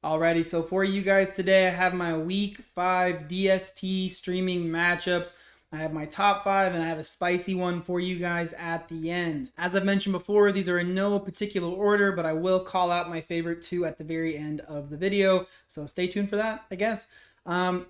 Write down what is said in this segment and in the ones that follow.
Alrighty, so for you guys today, I have my week 5 DST streaming matchups. I have my top 5 and I have a spicy one for you guys at the end. As I've mentioned before, these are in no particular order, but I will call out my favorite 2 at the very end of the video. So stay tuned for that, I guess.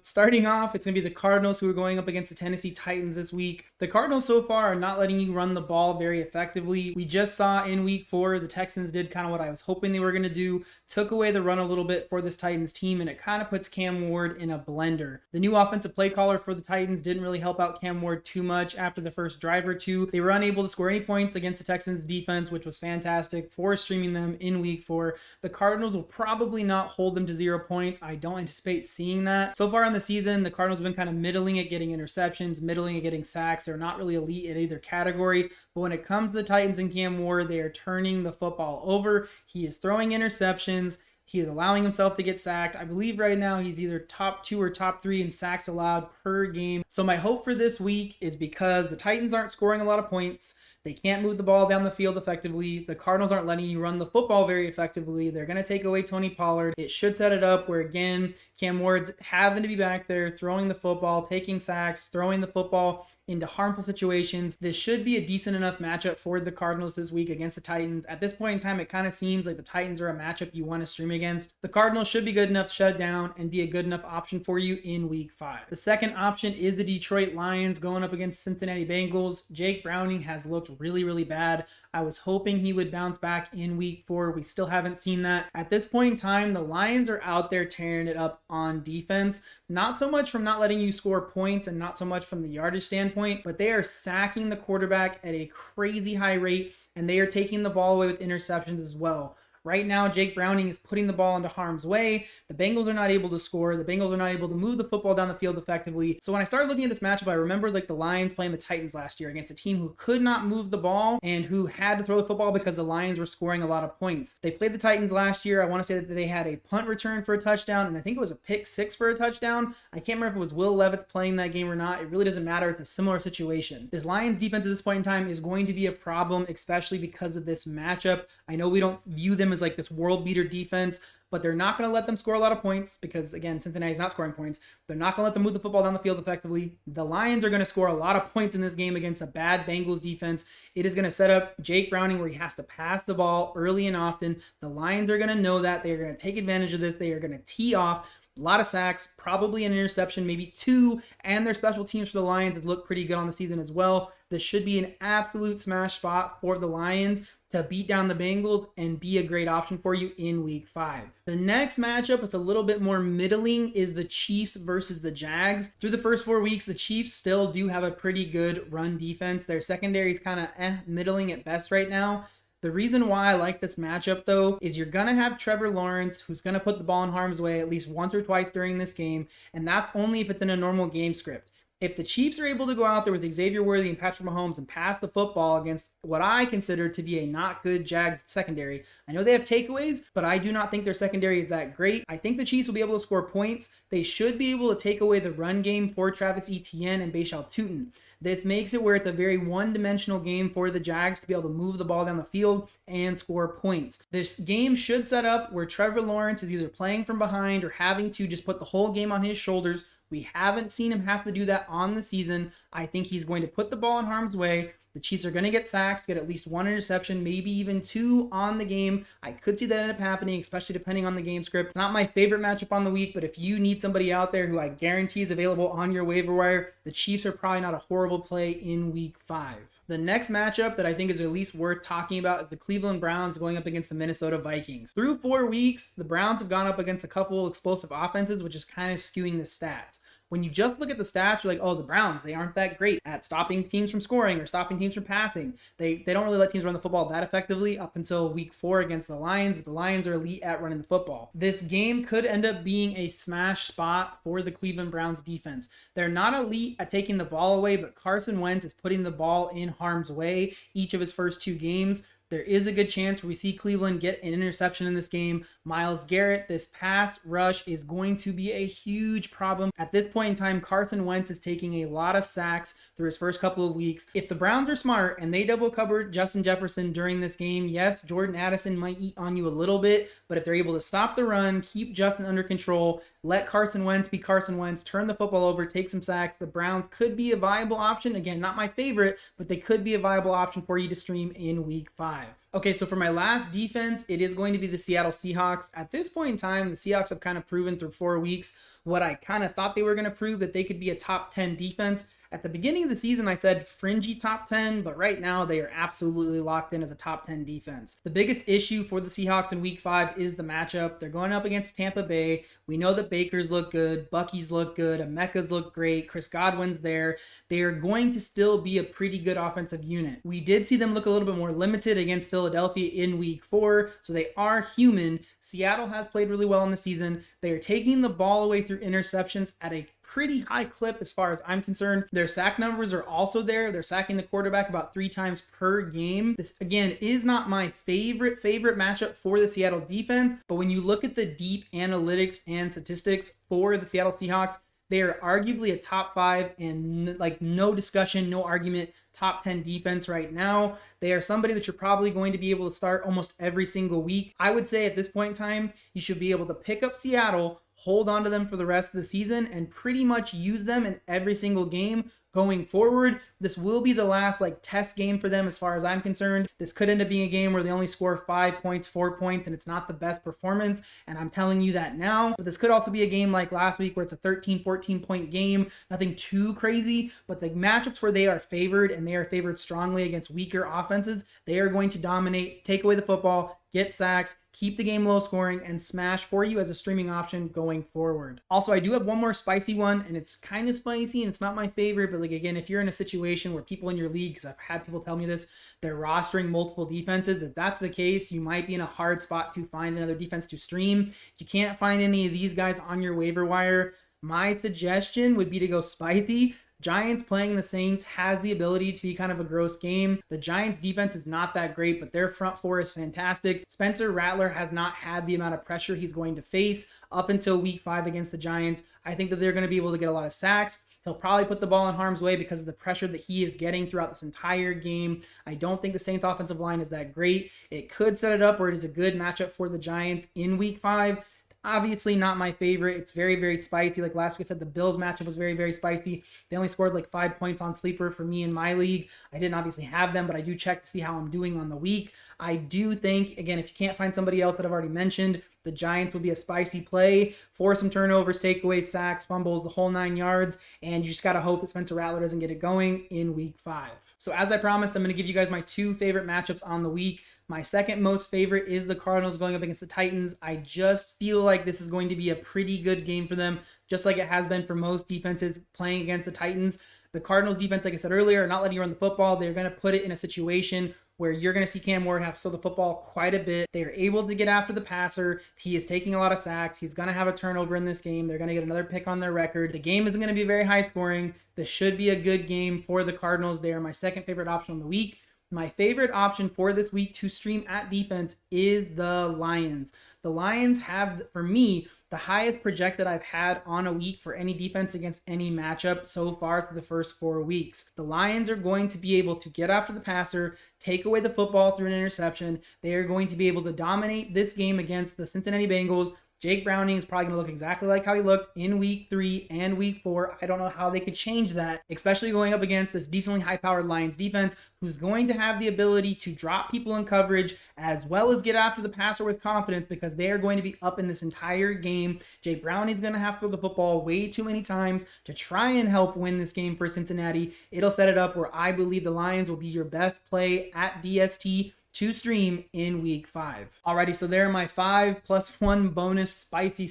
Starting off, it's going to be the Cardinals who are going up against the Tennessee Titans this week. The Cardinals so far are not letting you run the ball very effectively. We just saw in week 4, the Texans did kind of what I was hoping they were going to do, took away the run a little bit for this Titans team, and it kind of puts Cam Ward in a blender. The new offensive play caller for the Titans didn't really help out Cam Ward too much after the first drive or two. They were unable to score any points against the Texans defense, which was fantastic for streaming them in week 4. The Cardinals will probably not hold them to 0 points. I don't anticipate seeing that. So far in the season, the Cardinals have been kind of middling at getting interceptions, middling at getting sacks. They're not really elite in either category, but when it comes to the Titans and Cam Ward, they are turning the football over. He is throwing interceptions. He is allowing himself to get sacked. I believe right now he's either top 2 or top 3 in sacks allowed per game. So my hope for this week is because the Titans aren't scoring a lot of points. They can't move the ball down the field effectively. The Cardinals aren't letting you run the football very effectively. They're going to take away Tony Pollard. It should set it up where, again, Cam Ward's having to be back there, throwing the football, taking sacks, throwing the football into harmful situations. This should be a decent enough matchup for the Cardinals this week against the Titans. At this point in time, it kind of seems like the Titans are a matchup you want to stream against. The Cardinals should be good enough to shut down and be a good enough option for you in week 5. The second option is the Detroit Lions going up against Cincinnati Bengals. Jake Browning has looked really bad. I was hoping he would bounce back in week 4. We still haven't seen that. At this point in time, the Lions are out there tearing it up on defense. Not so much from not letting you score points and not so much from the yardage standpoint, but they are sacking the quarterback at a crazy high rate, and they are taking the ball away with interceptions as well. Right now, Jake Browning is putting the ball into harm's way. The Bengals are not able to score. The Bengals are not able to move the football down the field effectively. So when I started looking at this matchup, I remember like the Lions playing the Titans last year against a team who could not move the ball and who had to throw the football because the Lions were scoring a lot of points. They played the Titans last year. I want to say that they had a punt return for a touchdown, and I think it was a pick 6 for a touchdown. I can't remember if it was Will Levis playing that game or not. It really doesn't matter. It's a similar situation. This Lions defense at this point in time is going to be a problem, especially because of this matchup. I know we don't view them as like this world beater defense, but they're not going to let them score a lot of points because, again, Cincinnati's not scoring points. They're not going to let them move the football down the field effectively. The Lions are going to score a lot of points in this game against a bad Bengals defense. It is going to set up Jake Browning where he has to pass the ball early and often. The Lions are going to know that. They are going to take advantage of this. They are going to tee off. A lot of sacks, probably an interception, maybe 2, and their special teams for the Lions has looked pretty good on the season as well. This should be an absolute smash spot for the Lions to beat down the Bengals and be a great option for you in week 5. The next matchup, it's a little bit more middling, is the Chiefs versus the Jags. Through the first 4 weeks, the Chiefs still do have a pretty good run defense. Their secondary is kind of middling at best right now. The reason why I like this matchup, though, is you're going to have Trevor Lawrence, who's going to put the ball in harm's way at least once or twice during this game, and that's only if it's in a normal game script. If the Chiefs are able to go out there with Xavier Worthy and Patrick Mahomes and pass the football against what I consider to be a not good Jags secondary, I know they have takeaways, but I do not think their secondary is that great. I think the Chiefs will be able to score points. They should be able to take away the run game for Travis Etienne and Bashal Tutin. This makes it where it's a very one-dimensional game for the Jags to be able to move the ball down the field and score points. This game should set up where Trevor Lawrence is either playing from behind or having to just put the whole game on his shoulders. We haven't seen him have to do that on the season. I think he's going to put the ball in harm's way. The Chiefs are going to get sacks, get at least 1 interception, maybe even 2 on the game. I could see that end up happening, especially depending on the game script. It's not my favorite matchup on the week, but if you need somebody out there who I guarantee is available on your waiver wire, the Chiefs are probably not a horrible play in week 5. The next matchup that I think is at least worth talking about is the Cleveland Browns going up against the Minnesota Vikings. Through 4 weeks, the Browns have gone up against a couple explosive offenses, which is kind of skewing the stats. When you just look at the stats, you're like, oh, the Browns, they aren't that great at stopping teams from scoring or stopping teams from passing. They don't really let teams run the football that effectively up until week 4 against the Lions, but the Lions are elite at running the football. This game could end up being a smash spot for the Cleveland Browns defense. They're not elite at taking the ball away, but Carson Wentz is putting the ball in harm's way each of his first 2 games. There is a good chance we see Cleveland get an interception in this game. Myles Garrett, this pass rush is going to be a huge problem. At this point in time, Carson Wentz is taking a lot of sacks through his first couple of weeks. If the Browns are smart and they double cover Justin Jefferson during this game, yes, Jordan Addison might eat on you a little bit, but if they're able to stop the run, keep Justin under control, let Carson Wentz be Carson Wentz, turn the football over, take some sacks, the Browns could be a viable option. Again, not my favorite, but they could be a viable option for you to stream in week 5. Okay, so for my last defense, it is going to be the Seattle Seahawks. At this point in time, the Seahawks have kind of proven through 4 weeks what I kind of thought they were going to prove, that they could be a top 10 defense. At the beginning of the season, I said fringy top 10, but right now they are absolutely locked in as a top 10 defense. The biggest issue for the Seahawks in week 5 is the matchup. They're going up against Tampa Bay. We know that Baker's look good, Bucky's look good, Emeka's look great, Chris Godwin's there. They are going to still be a pretty good offensive unit. We did see them look a little bit more limited against Philadelphia in week 4, so they are human. Seattle has played really well in the season. They are taking the ball away through interceptions at a pretty high clip as far as I'm concerned. Their sack numbers are also there. They're sacking the quarterback about 3 times per game. This, again, is not my favorite matchup for the Seattle defense, but when you look at the deep analytics and statistics for the Seattle Seahawks, they are arguably a top 5 and like no discussion, no argument, top 10 defense right now. They are somebody that you're probably going to be able to start almost every single week. I would say at this point in time, you should be able to pick up Seattle, hold on to them for the rest of the season, and pretty much use them in every single game going forward. This will be the last test game for them as far as I'm concerned. This could end up being a game where they only score 5 points, 4 points, and it's not the best performance, and I'm telling you that now. But this could also be a game like last week where it's a 13, 14 point game, nothing too crazy, but the matchups where they are favored and they are favored strongly against weaker offenses, they are going to dominate, take away the football, get sacks, keep the game low scoring, and smash for you as a streaming option going forward. Also, I do have one more spicy one, and it's kind of spicy and it's not my favorite, but again, if you're in a situation where people in your league, because I've had people tell me this, they're rostering multiple defenses. If that's the case, you might be in a hard spot to find another defense to stream. If you can't find any of these guys on your waiver wire, my suggestion would be to go spicy. Giants playing the Saints has the ability to be kind of a gross game. The Giants defense is not that great, but their front four is fantastic. Spencer Rattler has not had the amount of pressure he's going to face up until week 5 against the Giants. I think that they're going to be able to get a lot of sacks. He'll probably put the ball in harm's way because of the pressure that he is getting throughout this entire game. I don't think the Saints offensive line is that great. It could set it up where it is a good matchup for the Giants in week 5. Obviously not my favorite. It's very, very spicy. Like last week I said, the Bills matchup was very, very spicy. They only scored 5 points on Sleeper for me in my league. I didn't obviously have them, but I do check to see how I'm doing on the week. I do think, again, if you can't find somebody else that I've already mentioned, the Giants will be a spicy play, force some turnovers, takeaways, sacks, fumbles, the whole 9 yards, and you just got to hope that Spencer Rattler doesn't get it going in week 5. So as I promised, I'm going to give you guys my 2 favorite matchups on the week. My second most favorite is the Cardinals going up against the Titans. I just feel like this is going to be a pretty good game for them, just like it has been for most defenses playing against the Titans. The Cardinals defense, like I said earlier, are not letting you run the football. They're going to put it in a situation where you're going to see Cam Ward have to throw the football quite a bit. They are able to get after the passer. He is taking a lot of sacks. He's going to have a turnover in this game. They're going to get another pick on their record. The game isn't going to be very high scoring. This should be a good game for the Cardinals. They are my second favorite option on the week. My favorite option for this week to stream at defense is the Lions. The Lions have, for me, the highest projected I've had on a week for any defense against any matchup so far through the first 4 weeks. The Lions are going to be able to get after the passer, take away the football through an interception. They are going to be able to dominate this game against the Cincinnati Bengals. Jake Browning is probably going to look exactly like how he looked in week 3 and week 4. I don't know how they could change that, especially going up against this decently high-powered Lions defense who's going to have the ability to drop people in coverage as well as get after the passer with confidence because they are going to be up in this entire game. Jake Browning is going to have to throw the football way too many times to try and help win this game for Cincinnati. It'll set it up where I believe the Lions will be your best play at DST to stream in week 5. Alrighty, so there are my 5 plus 1 bonus spicy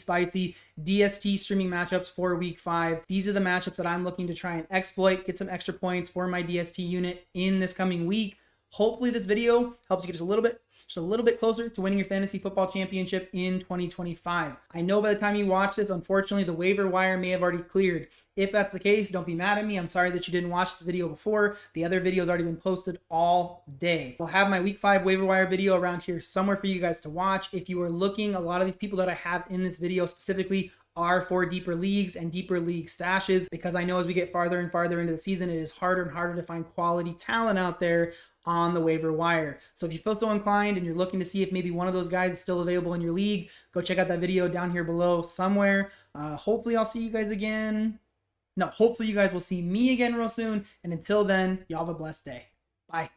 DST streaming matchups for week 5. These are the matchups that I'm looking to try and exploit, get some extra points for my DST unit in this coming week. Hopefully this video helps you get just a little bit just a little bit closer to winning your fantasy football championship in 2025. I know by the time you watch this, unfortunately, the waiver wire may have already cleared. If that's the case, don't be mad at me. I'm sorry that you didn't watch this video before. The other video has already been posted all day. I'll have my week 5 waiver wire video around here somewhere for you guys to watch. If you are looking, a lot of these people that I have in this video specifically are for deeper leagues and deeper league stashes, because I know as we get farther and farther into the season, it is harder and harder to find quality talent out there on the waiver wire. So if you feel so inclined and you're looking to see if maybe one of those guys is still available in your league, go check out that video down here below somewhere. Hopefully I'll see you guys again. No, hopefully you guys will see me again real soon. And until then, y'all have a blessed day. Bye.